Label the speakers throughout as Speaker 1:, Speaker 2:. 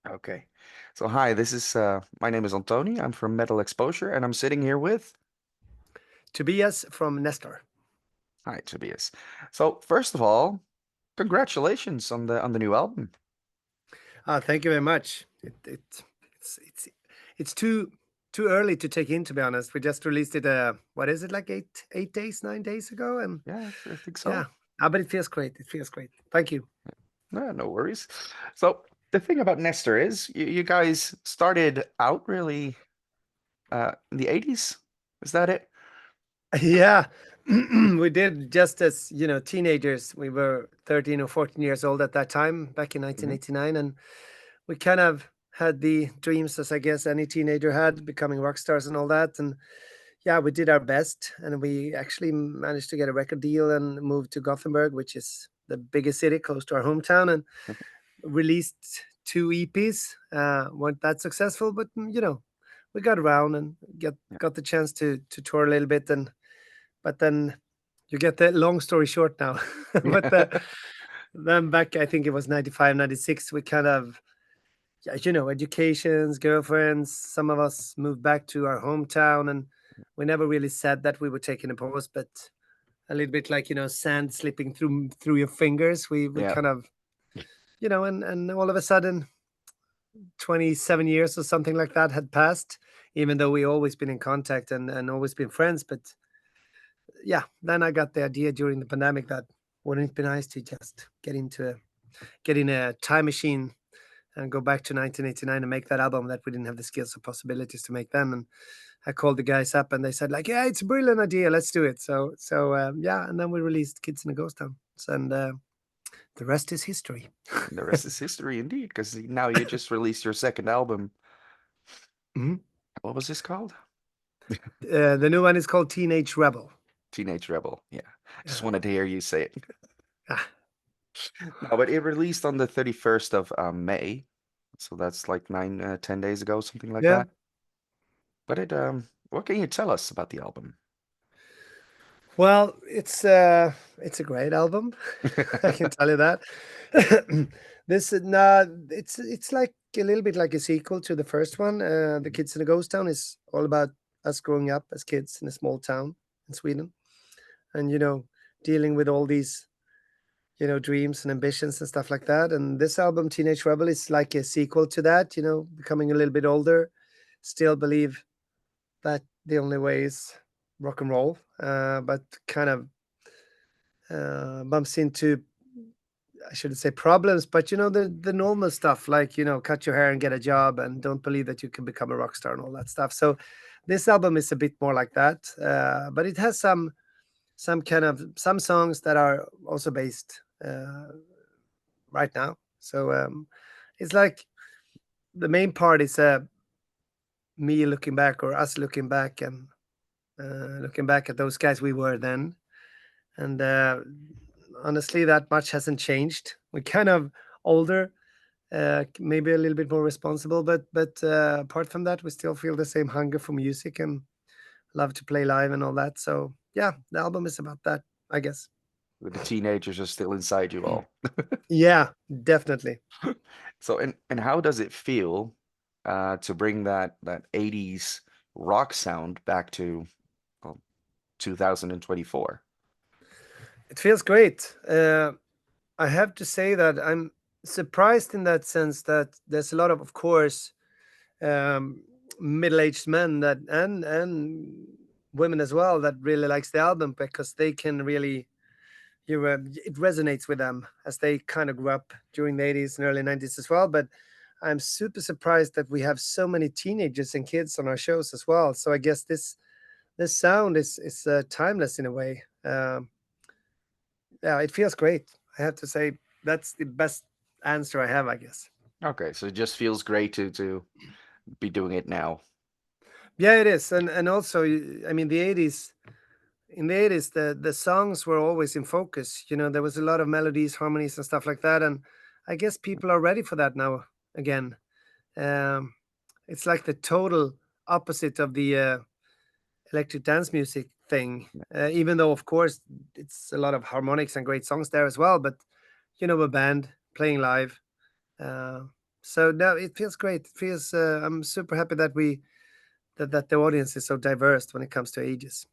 Speaker 1: Okay. So hi, this is my name is Antoni. I'm from Metal Exposure, and I'm sitting here with
Speaker 2: Tobias from Nestor.
Speaker 1: hi Tobias. So first of all, congratulations on the new album.
Speaker 2: Thank you very much. It's it's it's too early to take in, to be honest. We just released it. What is it, like 8 days, 9 days ago? And
Speaker 1: Yeah, I think
Speaker 2: yeah,
Speaker 1: so.
Speaker 2: but it feels great. It feels great. Thank you.
Speaker 1: No, no worries. So the thing about Nestor is you guys started out really in the 80s. Is that it?
Speaker 2: Yeah, we did just as teenagers. We were 13 or 14 years old at that time, back in
Speaker 1: Hmm.
Speaker 2: 1989, and we kind of had the dreams, as I guess any teenager had, becoming rock stars and all that. And yeah, we did our best, and we actually managed to get a record deal and moved to Gothenburg, which is the biggest city close to our hometown, and released two EPs. Weren't that successful, but we got around and
Speaker 1: Yeah.
Speaker 2: got the chance to tour a little bit, and but then you get the long story short now. but then back, I think it was 95, 96. We kind of, yeah, educations, girlfriends. Some of us moved back to our hometown, and we never really said that we were taking a pause, but a little bit like sand slipping through your fingers. We
Speaker 1: Yeah.
Speaker 2: kind of and all of a sudden, 27 years or something like that had passed, even though we always been in contact and always been friends. But yeah, then I got the idea during the pandemic that wouldn't it be nice to just get in a time machine and go back to 1989 and make that album that we didn't have the skills or possibilities to make then. And I called the guys up and they said like, yeah, it's a brilliant idea. Let's do it. Yeah. And then we released Kids in a Ghost Town. And the rest is history.
Speaker 1: And the rest is history indeed, because now you just released your second album.
Speaker 2: Mhm.
Speaker 1: What was this called?
Speaker 2: The new one is called Teenage Rebel.
Speaker 1: Teenage Rebel. Yeah. Just
Speaker 2: Yeah.
Speaker 1: wanted to hear you say it.
Speaker 2: Ah,
Speaker 1: No, but it released on the 31st of May. So that's like 10 days ago, something like
Speaker 2: yeah.
Speaker 1: that. But what can you tell us about the album?
Speaker 2: Well, it's a great album. I can tell you that. This nah, it's like a little bit like a sequel to the first one. The Kids in the Ghost Town is all about us growing up as kids in a small town in Sweden, and dealing with all these dreams and ambitions and stuff like that. And this album, Teenage Rebel, is like a sequel to that. Becoming a little bit older, still believe that the only way is rock and roll, but kind of bumps into, I shouldn't say problems, but the normal stuff like cut your hair and get a job and don't believe that you can become a rock star and all that stuff. So this album is a bit more like that, but it has some songs that are also based right now. So it's like the main part is me looking back, or us looking back, and looking back at those guys we were then. And honestly, that much hasn't changed. We're kind of older, maybe a little bit more responsible, but apart from that, we still feel the same hunger for music and love to play live and all that. So yeah, the album is about that, I guess.
Speaker 1: The teenagers are still inside you all.
Speaker 2: Yeah, definitely.
Speaker 1: So, and how does it feel to bring that 80s rock sound back to well, 2024?
Speaker 2: It feels great. I have to say that I'm surprised in that sense that there's a lot of course, um, middle-aged men that and women as well that really likes the album because they can really it resonates with them as they kind of grew up during the 80s and early 90s as well. But I'm super surprised that we have so many teenagers and kids on our shows as well. So I guess this sound is timeless in a way. Yeah, it feels great. I have to say that's the best answer I have, I guess.
Speaker 1: Okay, so it just feels great to be doing it now.
Speaker 2: Yeah, it is. And also, I mean, in the 80s, the songs were always in focus. There was a lot of melodies, harmonies, and stuff like that. And I guess people are ready for that now again. Um, it's like the total opposite of the electric dance music thing. Even though, of course, it's a lot of harmonics and great songs there as well. But a band playing live. Uh, So now it feels great. It feels I'm super happy that that the audience is so diverse when it comes to ages.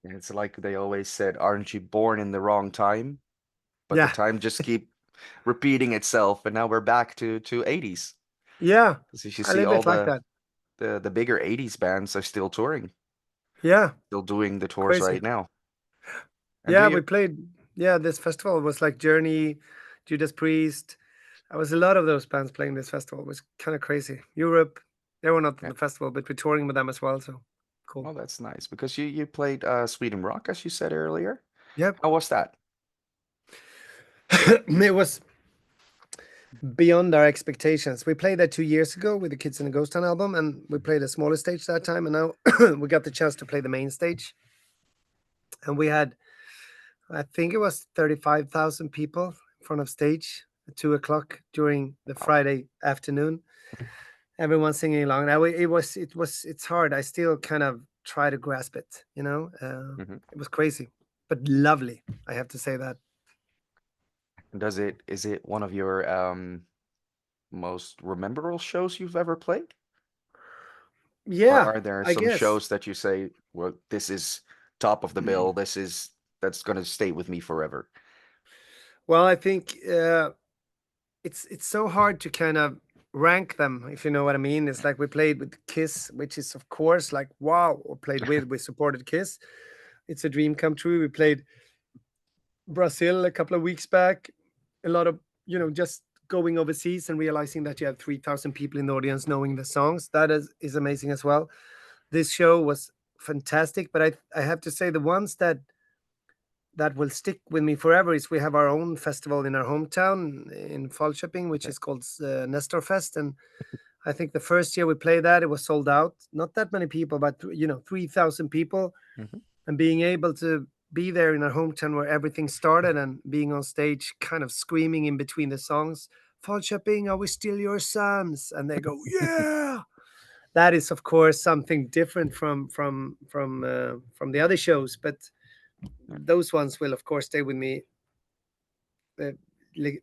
Speaker 1: And it's like they always said, aren't you born in the wrong time? But the
Speaker 2: Yeah,
Speaker 1: time just keep repeating itself, and now we're back to 80s.
Speaker 2: yeah,
Speaker 1: Because if you
Speaker 2: a
Speaker 1: see
Speaker 2: little
Speaker 1: all
Speaker 2: bit like that.
Speaker 1: the bigger 80s bands are still touring,
Speaker 2: Yeah,
Speaker 1: still doing the tours
Speaker 2: crazy.
Speaker 1: right now. And do
Speaker 2: Yeah, we
Speaker 1: you?
Speaker 2: played. Yeah, this festival was like Journey, Judas Priest. There was a lot of those bands playing this festival. It was kind of crazy. Europe, they were not on
Speaker 1: Yeah.
Speaker 2: the festival, but we're touring with them as well. So cool.
Speaker 1: Oh, that's nice. Because you played Sweden Rock, as you said earlier.
Speaker 2: Yep.
Speaker 1: How was that?
Speaker 2: It was beyond our expectations. We played that 2 years ago with the Kids in the Ghost Town album, and we played a smaller stage that time. And now we got the chance to play the main stage, and we had, I think it was 35,000 people in front of stage at 2 o'clock during the
Speaker 1: Wow.
Speaker 2: Friday afternoon. Everyone singing along. Now it's hard. I still kind of try to grasp it.
Speaker 1: Hmm.
Speaker 2: It was crazy, but lovely. I have to say that.
Speaker 1: Is it one of your most memorable shows you've ever played? Or
Speaker 2: Yeah,
Speaker 1: are there
Speaker 2: I
Speaker 1: some
Speaker 2: guess.
Speaker 1: shows that you say, well, this is top of the bill, that's gonna stay with me forever?
Speaker 2: Well, I think it's so hard to kind of rank them, if you know what I mean. It's like we played with Kiss, which is of course like wow, or played with we supported Kiss. It's a dream come true. We played Brazil a couple of weeks back. A lot of, just going overseas and realizing that you have 3,000 people in the audience knowing the songs. That is amazing as well. This show was fantastic, but I have to say the ones that will stick with me forever is we have our own festival in our hometown in Falköping, which
Speaker 1: Okay.
Speaker 2: is called Nestor Fest. And I think the first year we played that, it was sold out. Not that many people, but 3,000 people,
Speaker 1: Hmm.
Speaker 2: and being able to be there in our hometown where everything started and being on stage kind of screaming in between the songs, Falköping, are we still your sons? And they go, yeah. That is of course something different from the other shows, but those ones will of course stay with me uh,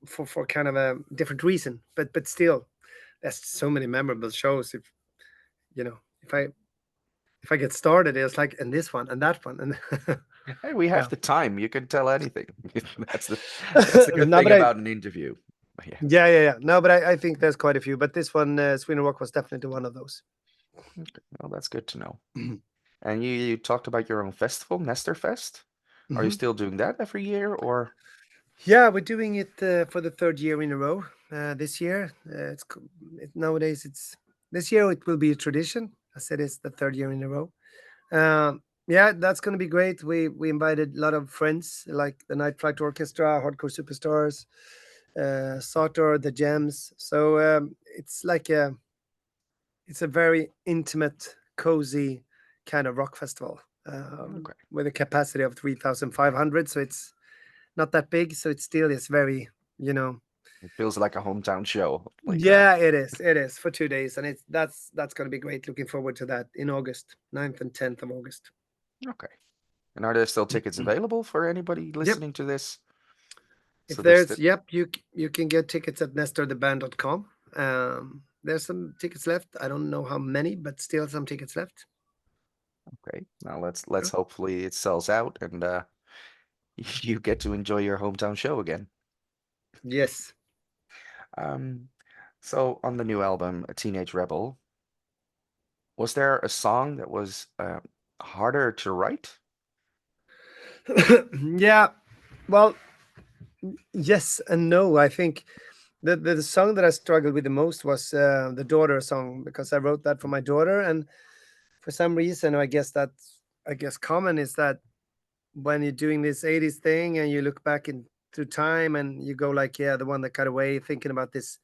Speaker 2: for kind of a different reason, but still there's so many memorable shows. If you know if I get started, it's like, and this one and that one and
Speaker 1: Hey, we have
Speaker 2: yeah.
Speaker 1: the time. You can tell anything. That's the good
Speaker 2: No,
Speaker 1: thing
Speaker 2: but I
Speaker 1: about an interview. Yeah.
Speaker 2: yeah. No, but I think there's quite a few. But this one, Sweden Rock, was definitely one of those.
Speaker 1: Okay. Well, that's good to know. And you talked about your own festival, Nestor Fest. Are you
Speaker 2: Hmm.
Speaker 1: still doing that every year, or?
Speaker 2: Yeah, we're doing it for the third year in a row. This year, nowadays it's this year it will be a tradition. I said it's the third year in a row. Yeah, that's going to be great. We invited a lot of friends like the Night Flight Orchestra, Hardcore Superstars, Sartor, the Gems. So it's a very intimate, cozy kind of rock festival
Speaker 1: Okay.
Speaker 2: with a capacity of 3,500. So it's not that big. So it still is very, you know.
Speaker 1: It feels like a hometown show like that.
Speaker 2: Yeah, it is. It is for 2 days, and that's going to be great. Looking forward to that in August, 9th and 10th of August.
Speaker 1: Okay. And are there still tickets available for anybody
Speaker 2: Yep.
Speaker 1: listening to this?
Speaker 2: If
Speaker 1: So there's still,
Speaker 2: there's, yep, you can get tickets at nestortheband.com. There's some tickets left. I don't know how many, but still some tickets left.
Speaker 1: okay. Now let's hopefully it sells out and you get to enjoy your hometown show again.
Speaker 2: Yes.
Speaker 1: Um, so on the new album, A Teenage Rebel, was there a song that was harder to write?
Speaker 2: Yeah. Well, yes and no. I think the song that I struggled with the most was the daughter song, because I wrote that for my daughter, and for some reason, I guess common is that when you're doing this 80s thing and you look back in through time and you go like, yeah, the one that got away, thinking about this,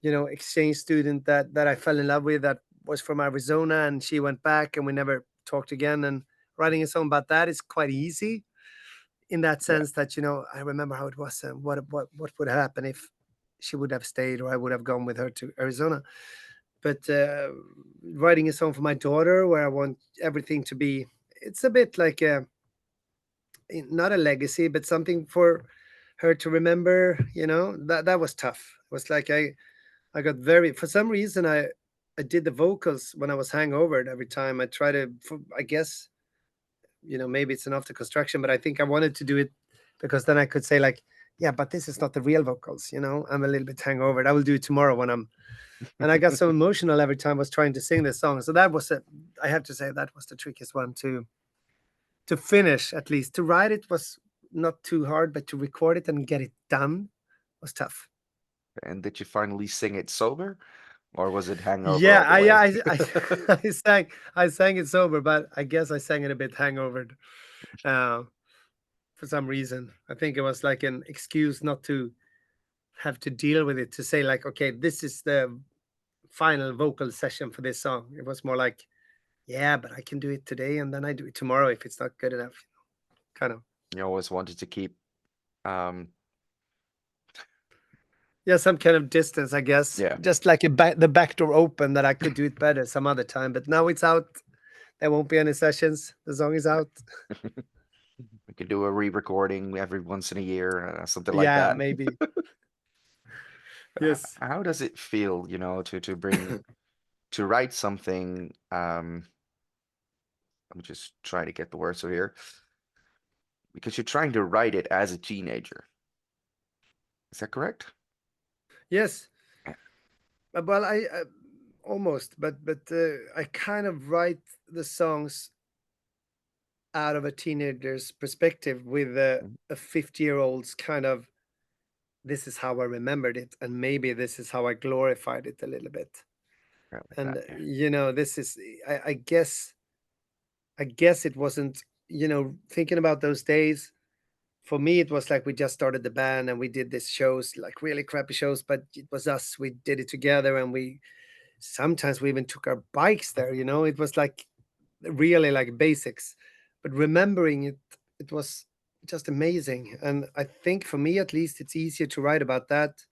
Speaker 2: exchange student that I fell in love with, that was from Arizona, and she went back and we never talked again. And writing a song about that is quite easy in that
Speaker 1: Yeah.
Speaker 2: sense that, I remember how it was and what would happen if she would have stayed or I would have gone with her to Arizona. But writing a song for my daughter where I want everything to be, it's a bit like not a legacy, but something Hard to remember, that was tough. It was like I got very, for some reason, I did the vocals when I was hangover every time. I try to, I guess, maybe it's an after construction, but I think I wanted to do it because then I could say like, yeah, but this is not the real vocals. I'm a little bit hangover. I will do it tomorrow when I'm. And I got so emotional every time I was trying to sing this song. So that was it. I have to say that was the trickiest one to finish, at least. To write it was not too hard, but to record it and get it done was tough.
Speaker 1: And did you finally sing it sober, or was it hangover
Speaker 2: Yeah,
Speaker 1: all the way?
Speaker 2: I sang it sober, but I guess I sang it a bit hangovered uh, for some reason. I think it was like an excuse not to have to deal with it, to say like, okay, this is the final vocal session for this song. It was more like, yeah, but I can do it today and then I do it tomorrow if it's not good enough, kind of.
Speaker 1: You always wanted to keep, um,
Speaker 2: Yeah, some kind of distance, I guess.
Speaker 1: yeah,
Speaker 2: Just like the back door open, that I could do it better some other time. But now it's out. There won't be any sessions. The song is out.
Speaker 1: we could do a re-recording every once in a year, something like
Speaker 2: Yeah,
Speaker 1: that.
Speaker 2: maybe. Yes.
Speaker 1: How does it feel, to write something? Let me just try to get the words over here, because you're trying to write it as a teenager. Is that correct?
Speaker 2: Yes.
Speaker 1: Yeah.
Speaker 2: Well, I almost, but I kind of write the songs out of a teenager's perspective with
Speaker 1: Mhm.
Speaker 2: a 50-year-old's kind of, this is how I remembered it, and maybe this is how I glorified it a little bit.
Speaker 1: Yeah, like
Speaker 2: And
Speaker 1: that. Yeah.
Speaker 2: this is, I guess it wasn't, thinking about those days. For me, it was like we just started the band and we did these shows, like really crappy shows, but it was us. We did it together, and we sometimes we even took our bikes there. It was like really like basics, but remembering it, it was just amazing. And I think for me, at least, it's easier to write about that.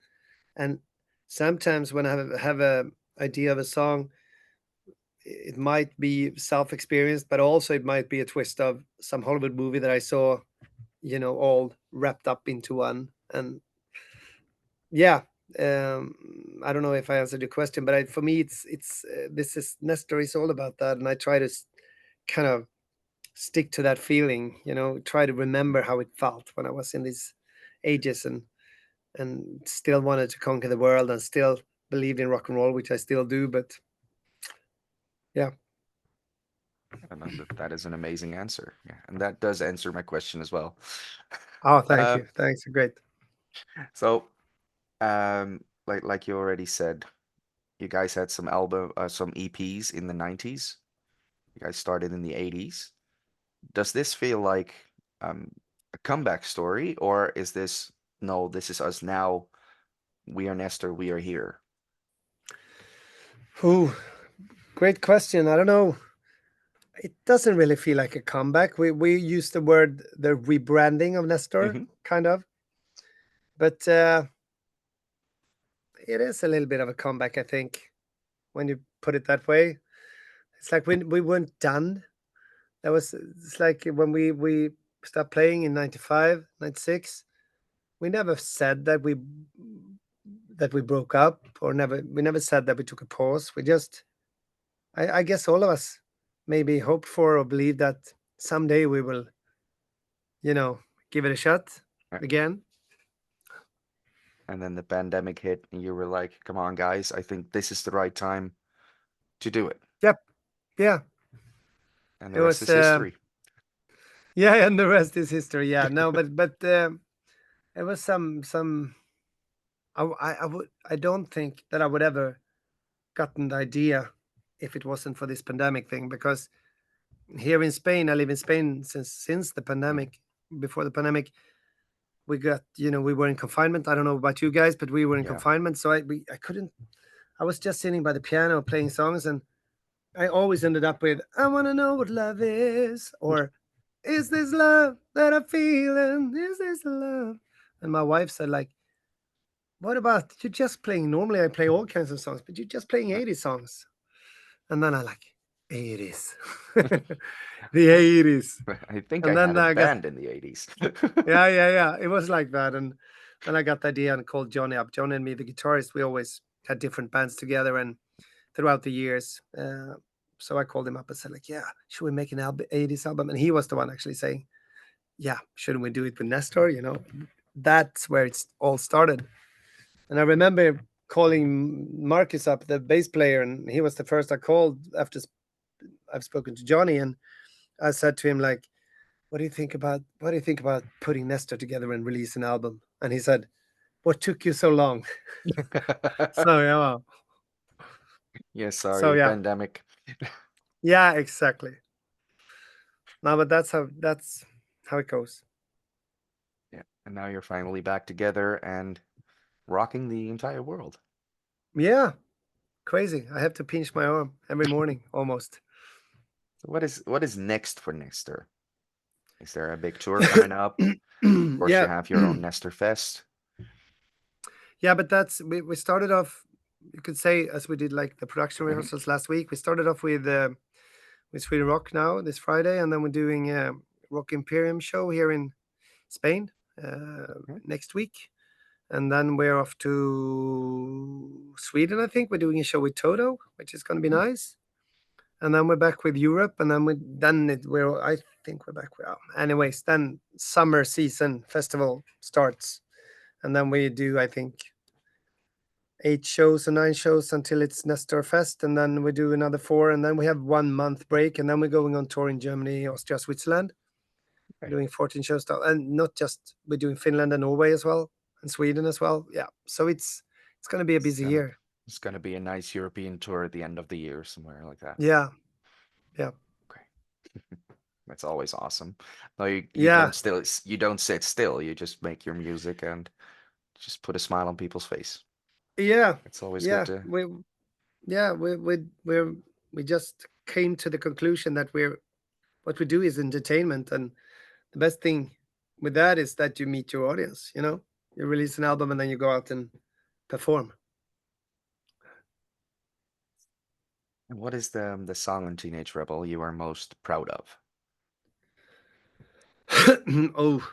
Speaker 2: And sometimes when I have a idea of a song, it might be self-experienced, but also it might be a twist of some Hollywood movie that I saw, all wrapped up into one. And yeah, I don't know if I answered your question, but for me, it's this is Nestor is all about that, and I try to kind of stick to that feeling. Try to remember how it felt when I was in these ages, and still wanted to conquer the world, and still believed in rock and roll, which I still do. But yeah.
Speaker 1: And that is an amazing answer. Yeah, and that does answer my question as well.
Speaker 2: Oh, thank
Speaker 1: Uh,
Speaker 2: you. Thanks. Great.
Speaker 1: so, like you already said, you guys had some EPs in the 90s. You guys started in the 80s. Does this feel like a comeback story, or is this, no, this is us now. We are Nestor, we are here.
Speaker 2: Ooh, great question. I don't know. It doesn't really feel like a comeback. We use the word the rebranding of Nestor,
Speaker 1: Hmm.
Speaker 2: kind of, but it is a little bit of a comeback, I think, when you put it that way. It's like when we weren't done. It's like when we stopped playing in 95, 96. We never said that we broke up, or we never said that we took a pause. We just, I guess all of us maybe hoped for or believed that someday we will, you know, give it a shot again.
Speaker 1: And then the pandemic hit, and you were like, come on, guys, I think this is the right time to do it.
Speaker 2: Yep. Yeah.
Speaker 1: And the
Speaker 2: It
Speaker 1: rest
Speaker 2: was,
Speaker 1: is history.
Speaker 2: yeah, and the rest is history. Yeah. No, but it was some. I don't think that I would ever gotten the idea if it wasn't for this pandemic thing, because here in Spain, I live in Spain since the
Speaker 1: Mhm.
Speaker 2: pandemic. Before the pandemic, we were in confinement. I don't know about you guys, but we were in
Speaker 1: Yeah.
Speaker 2: confinement, so I couldn't. I was just sitting by the piano playing songs, and I always ended up with "I want to know what love is," or "Is this love that I'm feeling? Is this love?" And my wife said, like, "What about you just playing? Normally, I play all kinds of songs, but you're just playing 80 songs." And then I like, 80s. The 80s.
Speaker 1: I think I
Speaker 2: And
Speaker 1: had
Speaker 2: then
Speaker 1: a
Speaker 2: I got,
Speaker 1: band in the 80s.
Speaker 2: yeah, yeah, yeah. It was like that. And then I got the idea and called Johnny up. Johnny and me, the guitarist, we always had different bands together and throughout the years. So I called him up and said, like, yeah, should we make an 80s album? And he was the one actually saying, yeah, shouldn't we do it with Nestor? That's where it's all started. And I remember calling Marcus up, the bass player, and he was the first I called after I've spoken to Johnny. And I said to him, like, what do you think about putting Nestor together and release an album? And he said, what took you so long? So yeah, well,
Speaker 1: Yeah,
Speaker 2: so
Speaker 1: sorry,
Speaker 2: yeah,
Speaker 1: pandemic.
Speaker 2: yeah, exactly. No, but that's how it goes.
Speaker 1: Yeah, and now you're finally back together and rocking the entire world.
Speaker 2: Yeah, crazy. I have to pinch my arm every morning almost.
Speaker 1: So what is next for Nestor? Is there a big tour coming up? Of course, you
Speaker 2: Yeah.
Speaker 1: have your own Nestor Fest.
Speaker 2: Yeah, but we started off, you could say, as we did like the production
Speaker 1: Hmm.
Speaker 2: rehearsals last week. We started off with Sweden Rock now this Friday, and then we're doing a Rock Imperium show here in Spain
Speaker 1: Okay.
Speaker 2: next week, and then we're off to Sweden. I think we're doing a show with Toto, which is going to be
Speaker 1: Mm,
Speaker 2: nice, and then we're back with Europe, and then I think we're back. Well, anyways, then summer season festival starts, and then we do, I think, 8 shows or 9 shows until it's Nestor Fest, and then we do another four, and then we have 1 month break, and then we're going on tour in Germany, Austria, Switzerland. We're
Speaker 1: okay.
Speaker 2: doing 14 shows, and not just we're doing Finland and Norway as well, and Sweden as well. Yeah, so it's going to be a
Speaker 1: It's
Speaker 2: busy
Speaker 1: gonna
Speaker 2: year.
Speaker 1: it's gonna be a nice European tour at the end of the year, somewhere like that.
Speaker 2: Yeah, yeah,
Speaker 1: Okay. That's always awesome. No, you
Speaker 2: yeah,
Speaker 1: don't sit still. You just make your music and just put a smile on people's face.
Speaker 2: yeah,
Speaker 1: It's always good
Speaker 2: yeah.
Speaker 1: to.
Speaker 2: We just came to the conclusion that we're what we do is entertainment, and the best thing with that is that you meet your audience. You release an album and then you go out and perform.
Speaker 1: And what is the song on Teenage Rebel you are most proud of?
Speaker 2: Oh,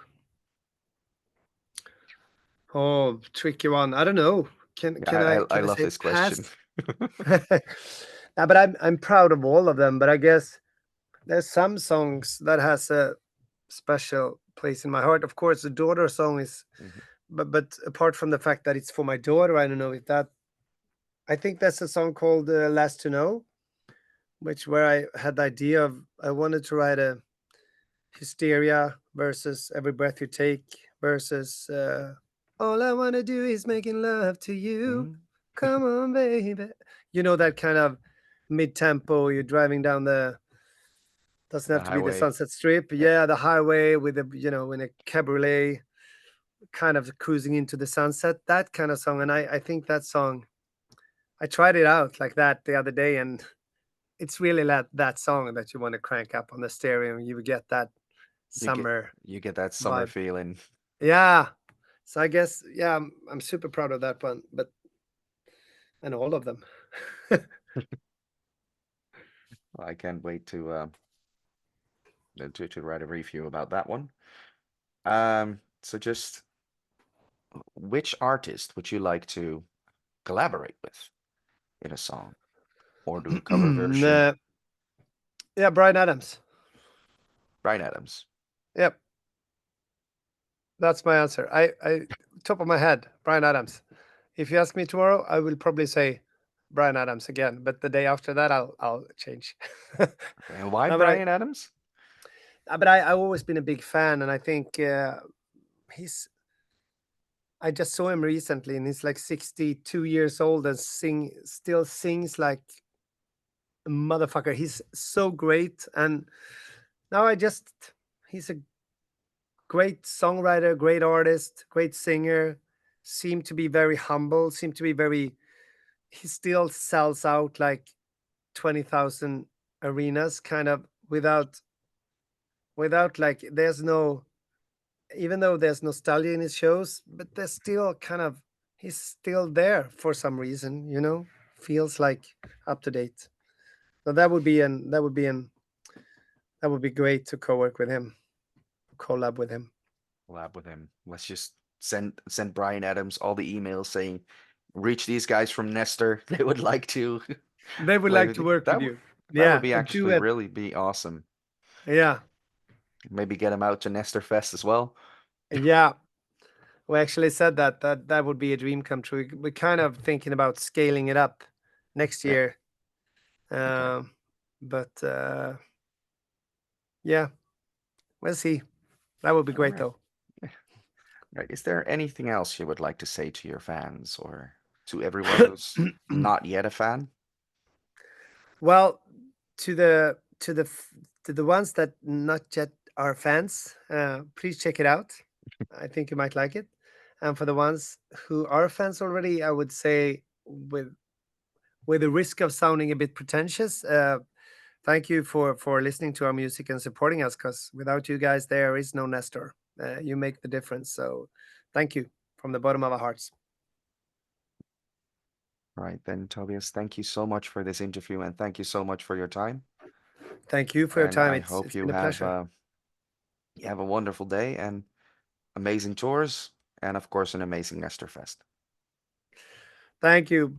Speaker 2: oh, tricky one. I don't know. Can
Speaker 1: Yeah,
Speaker 2: can I
Speaker 1: I
Speaker 2: can I
Speaker 1: love
Speaker 2: say
Speaker 1: this question.
Speaker 2: pass? But I'm proud of all of them. But I guess there's some songs that has a special place in my heart. Of course, the daughter song is,
Speaker 1: Mhm.
Speaker 2: but apart from the fact that it's for my daughter, I don't know if that. I think that's a song called "Last to Know," which where I had the idea of I wanted to write a hysteria versus every breath you take versus all I want to do is making love to you.
Speaker 1: Mhm.
Speaker 2: Come on, baby. That kind of mid tempo. You're driving down the doesn't
Speaker 1: The
Speaker 2: have to be the
Speaker 1: highway.
Speaker 2: Sunset Strip.
Speaker 1: Yeah,
Speaker 2: Yeah, the highway with in a cabriolet, kind of cruising into the sunset. That kind of song. And I think that song. I tried it out like that the other day, and it's really that song that you want to crank up on the stereo, and you get that
Speaker 1: you get
Speaker 2: summer
Speaker 1: you get that summer
Speaker 2: vibe.
Speaker 1: feeling.
Speaker 2: Yeah. So I guess, yeah, I'm super proud of that one, but and all of them.
Speaker 1: I can't wait to write a review about that one. So just which artist would you like to collaborate with in a song or do a cover version?
Speaker 2: Nah, yeah, Brian Adams.
Speaker 1: Bryan Adams.
Speaker 2: Yep, that's my answer. I top of my head, Brian Adams. If you ask me tomorrow, I will probably say Brian Adams again, but the day after that, I'll change.
Speaker 1: Okay, and why
Speaker 2: No, but
Speaker 1: Bryan Adams?
Speaker 2: I've always been a big fan, and I think he's. I just saw him recently, and he's like 62 years old and still sings like a motherfucker. He's so great, and now he's a great songwriter, great artist, great singer. Seemed to be very humble. Seemed to be very. He still sells out like 20,000 arenas, kind of without like. There's no, even though there's nostalgia in his shows, but there's still kind of he's still there for some reason. Feels like up to date. So that would be great to co-work with him, collab with him.
Speaker 1: Collab with him. Let's just send Brian Adams all the emails saying, reach these guys from Nestor. They would like to
Speaker 2: They would
Speaker 1: play
Speaker 2: like
Speaker 1: with
Speaker 2: to
Speaker 1: you.
Speaker 2: work with
Speaker 1: That would
Speaker 2: you.
Speaker 1: that would
Speaker 2: Yeah,
Speaker 1: be
Speaker 2: a
Speaker 1: actually
Speaker 2: duet.
Speaker 1: really be awesome.
Speaker 2: Yeah,
Speaker 1: Maybe get him out to Nestor Fest as well.
Speaker 2: yeah. We actually said that would be a dream come true. We're kind of thinking about scaling it up next
Speaker 1: Okay.
Speaker 2: year.
Speaker 1: Okay.
Speaker 2: Um, but yeah, we'll see. That would be
Speaker 1: All
Speaker 2: great
Speaker 1: right.
Speaker 2: though.
Speaker 1: Yeah. Right. Is there anything else you would like to say to your fans or to everyone who's not yet a fan?
Speaker 2: Well, to the ones that not yet are fans, please check it out. I think you might like it. And for the ones who are fans already, I would say with the risk of sounding a bit pretentious, thank you for listening to our music and supporting us. Because without you guys, there is no Nestor. You make the difference. So, thank you from the bottom of our hearts.
Speaker 1: Right then, Tobias, thank you so much for this interview and thank you so much for your time.
Speaker 2: Thank you for your
Speaker 1: And
Speaker 2: time.
Speaker 1: I hope
Speaker 2: It's been a pleasure.
Speaker 1: you have a wonderful day and amazing tours and of course an amazing Nestor Fest.
Speaker 2: Thank you.